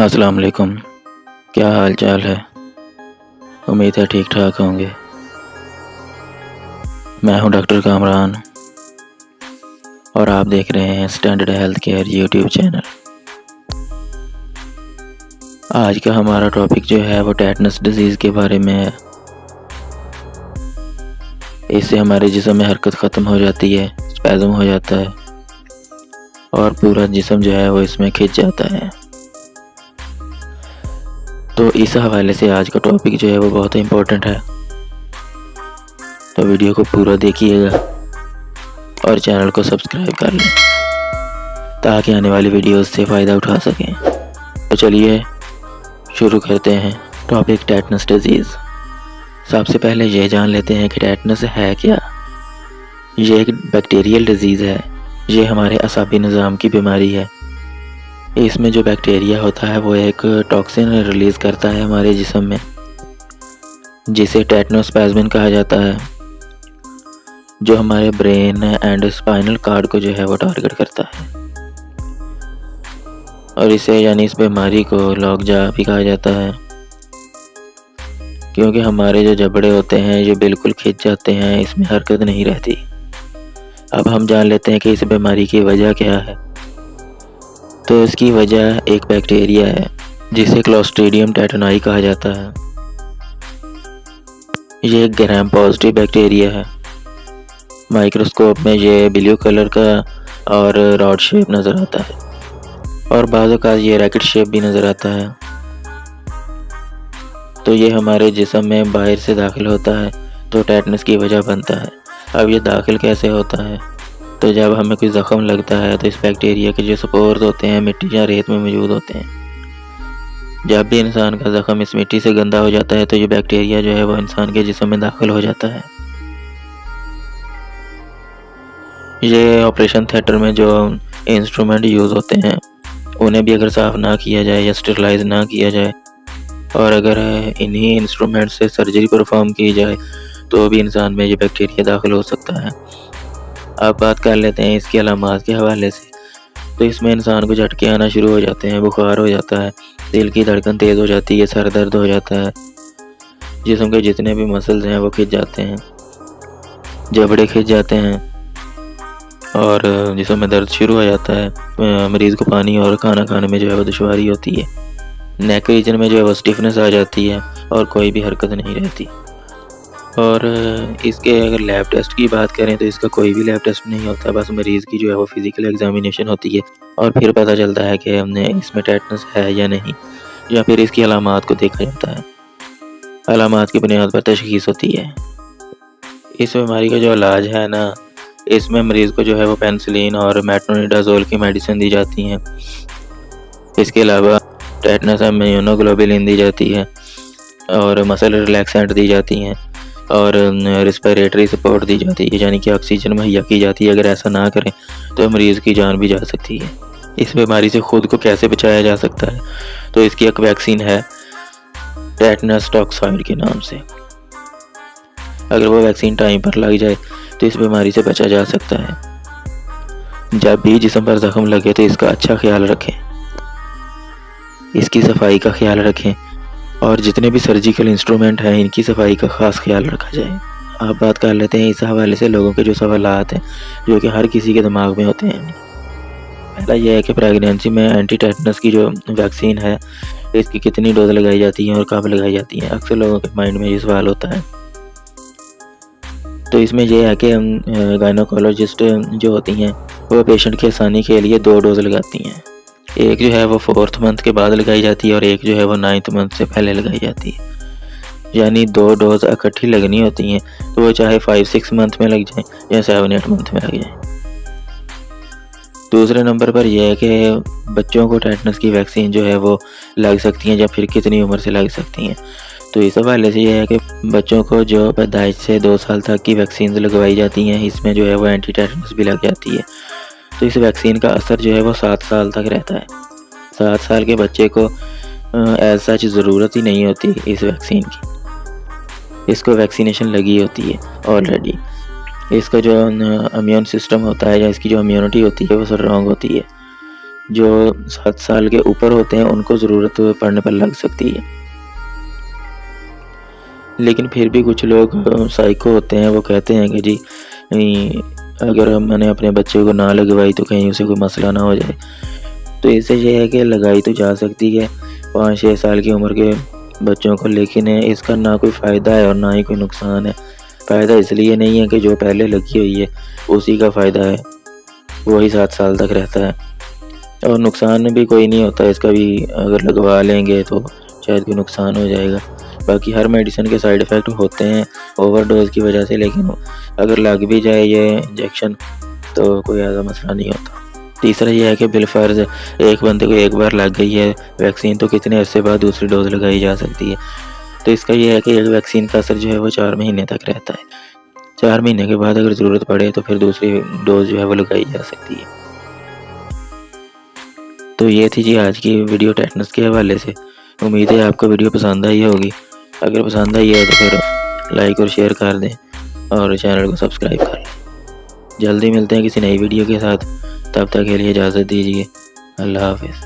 السلام علیکم، کیا حال چال ہے؟ امید ہے ٹھیک ٹھاک ہوں گے۔ میں ہوں ڈاکٹر کامران اور آپ دیکھ رہے ہیں standard health care YouTube channel. آج کا ہمارا ٹاپک جو ہے وہ ٹیٹنس ڈیزیز کے بارے میں ہے۔ اس سے ہمارے جسم میں حرکت ختم ہو جاتی ہے، اسپیزم ہو جاتا ہے اور پورا جسم جو ہے وہ اس میں کھنچ جاتا ہے۔ تو اس حوالے سے آج کا ٹاپک جو ہے وہ بہت امپورٹنٹ ہے، تو ویڈیو کو پورا دیکھیے گا اور چینل کو سبسکرائب کر لیں تاکہ آنے والی ویڈیوز سے فائدہ اٹھا سکیں۔ تو چلیے شروع کرتے ہیں ٹاپک ٹیٹنس ڈیزیز۔ سب سے پہلے یہ جان لیتے ہیں کہ ٹیٹنس ہے کیا۔ یہ ایک بیکٹیریل ڈیزیز ہے، یہ ہمارے اعصابی نظام کی بیماری ہے۔ اس میں جو بیکٹیریا ہوتا ہے وہ ایک ٹاکسن ریلیز کرتا ہے ہمارے جسم میں، جسے ٹیٹنوسپیزمن کہا جاتا ہے، جو ہمارے برین اینڈ اسپائنل کارڈ کو جو ہے وہ ٹارگٹ کرتا ہے، اور اسے یعنی اس بیماری کو لاک جا بھی کہا جاتا ہے، کیونکہ ہمارے جو جبڑے ہوتے ہیں جو بالکل کھنچ جاتے ہیں، اس میں حرکت نہیں رہتی۔ اب ہم جان لیتے ہیں کہ اس بیماری کی وجہ کیا ہے۔ تو اس کی وجہ ایک بیکٹیریا ہے جسے کلوسٹریڈیم ٹیٹنائی کہا جاتا ہے۔ یہ ایک گرام پازیٹیو بیکٹیریا ہے۔ مائکروسکوپ میں یہ بلیو کلر کا اور راڈ شیپ نظر آتا ہے، اور بعض اوقات یہ ریکٹ شیپ بھی نظر آتا ہے۔ تو یہ ہمارے جسم میں باہر سے داخل ہوتا ہے تو ٹیٹنس کی وجہ بنتا ہے۔ اب یہ داخل کیسے ہوتا ہے؟ تو جب ہمیں کوئی زخم لگتا ہے تو اس بیکٹیریا کے جو سپورز ہوتے ہیں مٹی یا ریت میں موجود ہوتے ہیں۔ جب بھی انسان کا زخم اس مٹی سے گندا ہو جاتا ہے تو یہ بیکٹیریا جو ہے وہ انسان کے جسم میں داخل ہو جاتا ہے۔ یہ آپریشن تھیٹر میں جو انسٹرومنٹ یوز ہوتے ہیں انہیں بھی اگر صاف نہ کیا جائے یا اسٹرلائز نہ کیا جائے، اور اگر انہی انسٹرومنٹ سے سرجری پرفارم کی جائے تو بھی انسان میں یہ بیکٹیریا داخل ہو سکتا ہے۔ اب بات کر لیتے ہیں اس کی علامات کے حوالے سے۔ تو اس میں انسان کو جھٹکے آنا شروع ہو جاتے ہیں، بخار ہو جاتا ہے، دل کی دھڑکن تیز ہو جاتی ہے، سر درد ہو جاتا ہے، جسم کے جتنے بھی مسلز ہیں وہ کھنچ جاتے ہیں، جبڑے کھنچ جاتے ہیں اور جسم میں درد شروع ہو جاتا ہے۔ مریض کو پانی اور کھانا کھانے میں جو ہے وہ دشواری ہوتی ہے۔ نیک ریجن میں جو ہے وہ اسٹیفنس آ جاتی ہے اور کوئی بھی حرکت نہیں رہتی۔ اور اس کے اگر لیب ٹیسٹ کی بات کریں تو اس کا کوئی بھی لیب ٹیسٹ نہیں ہوتا، بس مریض کی جو ہے وہ فزیکل ایگزامینیشن ہوتی ہے اور پھر پتہ چلتا ہے کہ ہم نے اس میں ٹیٹنس ہے یا نہیں، یا پھر اس کی علامات کو دیکھا جاتا ہے۔ علامات کی بنیاد پر تشخیص ہوتی ہے۔ اس بیماری کا جو علاج ہے نا، اس میں مریض کو جو ہے وہ پینسلین اور میٹرونیڈازول کی میڈیسن دی جاتی ہیں۔ اس کے علاوہ ٹیٹنس امیونوگلوبولن دی جاتی ہے اور مسل ریلیکسنٹ دی جاتی ہیں اور ریسپیریٹری سپورٹ دی جاتی ہے، یعنی کہ آکسیجن مہیا کی جاتی ہے۔ اگر ایسا نہ کریں تو مریض کی جان بھی جا سکتی ہے۔ اس بیماری سے خود کو کیسے بچایا جا سکتا ہے؟ تو اس کی ایک ویکسین ہے ٹیٹنس ٹاکسائڈ کے نام سے۔ اگر وہ ویکسین ٹائم پر لگ جائے تو اس بیماری سے بچا جا سکتا ہے۔ جب بھی جسم پر زخم لگے تو اس کا اچھا خیال رکھیں، اس کی صفائی کا خیال رکھیں، اور جتنے بھی سرجیکل انسٹرومنٹ ہیں ان کی صفائی کا خاص خیال رکھا جائے۔ آپ بات کر لیتے ہیں اس حوالے سے لوگوں کے جو سوالات ہیں جو کہ ہر کسی کے دماغ میں ہوتے ہیں۔ پہلا یہ ہے کہ پریگنینسی میں اینٹی ٹیٹنس کی جو ویکسین ہے اس کی کتنی ڈوز لگائی جاتی ہیں اور کب لگائی جاتی ہیں؟ اکثر لوگوں کے مائنڈ میں یہ سوال ہوتا ہے۔ تو اس میں یہ ہے کہ گائنوکولوجسٹ جو ہوتی ہیں وہ پیشنٹ کی آسانی کے لیے 2 ڈوز لگاتی ہیں۔ ایک جو ہے وہ 4تھ منتھ کے بعد لگائی جاتی ہے اور ایک جو ہے وہ 9تھ منتھ سے پہلے لگائی جاتی ہے، یعنی 2 ڈوز اکٹھی لگنی ہوتی ہیں، تو وہ چاہے 5-6 منتھ میں لگ جائیں یا 7-8 منتھ میں لگ جائیں۔ دوسرے نمبر پر یہ ہے کہ بچوں کو ٹیٹنس کی ویکسین جو ہے وہ لگ سکتی ہیں یا پھر کتنی عمر سے لگ سکتی ہیں۔ تو اس حوالے سے یہ ہے کہ بچوں کو جو پیدائش سے 2 سال تک کی ویکسینز لگوائی جاتی ہیں، اس میں جو ہے وہ اینٹی ٹیٹنس بھی لگ جاتی ہے۔ تو اس ویکسین کا اثر جو ہے وہ 7 سال تک رہتا ہے۔ 7 سال کے بچے کو ایز سچ ضرورت ہی نہیں ہوتی اس ویکسین کی، اس کو ویکسینیشن لگی ہوتی ہے آلریڈی۔ اس کا جو امیون سسٹم ہوتا ہے یا اس کی جو امیونٹی ہوتی ہے وہ اسٹرانگ ہوتی ہے۔ جو 7 سال کے اوپر ہوتے ہیں ان کو ضرورت پڑنے پر لگ سکتی ہے، لیکن پھر بھی کچھ لوگ سائیکو ہوتے ہیں، وہ کہتے ہیں کہ جی اگر میں نے اپنے بچے کو نہ لگوائی تو کہیں اسے کوئی مسئلہ نہ ہو جائے۔ تو اس سے یہ ہے کہ لگائی تو جا سکتی ہے 5-6 سال کی عمر کے بچوں کو، لیکن اس کا نہ کوئی فائدہ ہے اور نہ ہی کوئی نقصان ہے۔ فائدہ اس لیے نہیں ہے کہ جو پہلے لگی ہوئی ہے اسی کا فائدہ ہے، وہی 7 سال تک رہتا ہے، اور نقصان بھی کوئی نہیں ہوتا اس کا بھی، اگر لگوا لیں گے تو شاید کوئی نقصان ہو جائے گا۔ باقی ہر میڈیسن کے سائیڈ ایفیکٹ ہوتے ہیں اوور ڈوز کی وجہ سے، لیکن اگر لگ بھی جائے یہ انجیکشن تو کوئی ایسا مسئلہ نہیں ہوتا۔ تیسرا یہ ہے کہ بالفرض ایک بندے کو ایک بار لگ گئی ہے ویکسین تو کتنے عرصے بعد دوسری ڈوز لگائی جا سکتی ہے، تو اس کا یہ ہے کہ ایک ویکسین کا اثر جو ہے وہ 4 مہینے تک رہتا ہے، 4 مہینے کے بعد اگر ضرورت پڑے تو پھر دوسری ڈوز جو ہے وہ لگائی جا سکتی ہے۔ تو یہ تھی جی آج کی ویڈیو ٹیٹنس کے حوالے سے، امید ہے آپ کو ویڈیو پسند آئی ہوگی، اگر پسند آئی ہے تو پھر لائک اور شیئر کر دیں اور چینل کو سبسکرائب کر لیں۔ جلدی ملتے ہیں کسی نئی ویڈیو کے ساتھ، تب تک کے لیے اجازت دیجیے، اللہ حافظ۔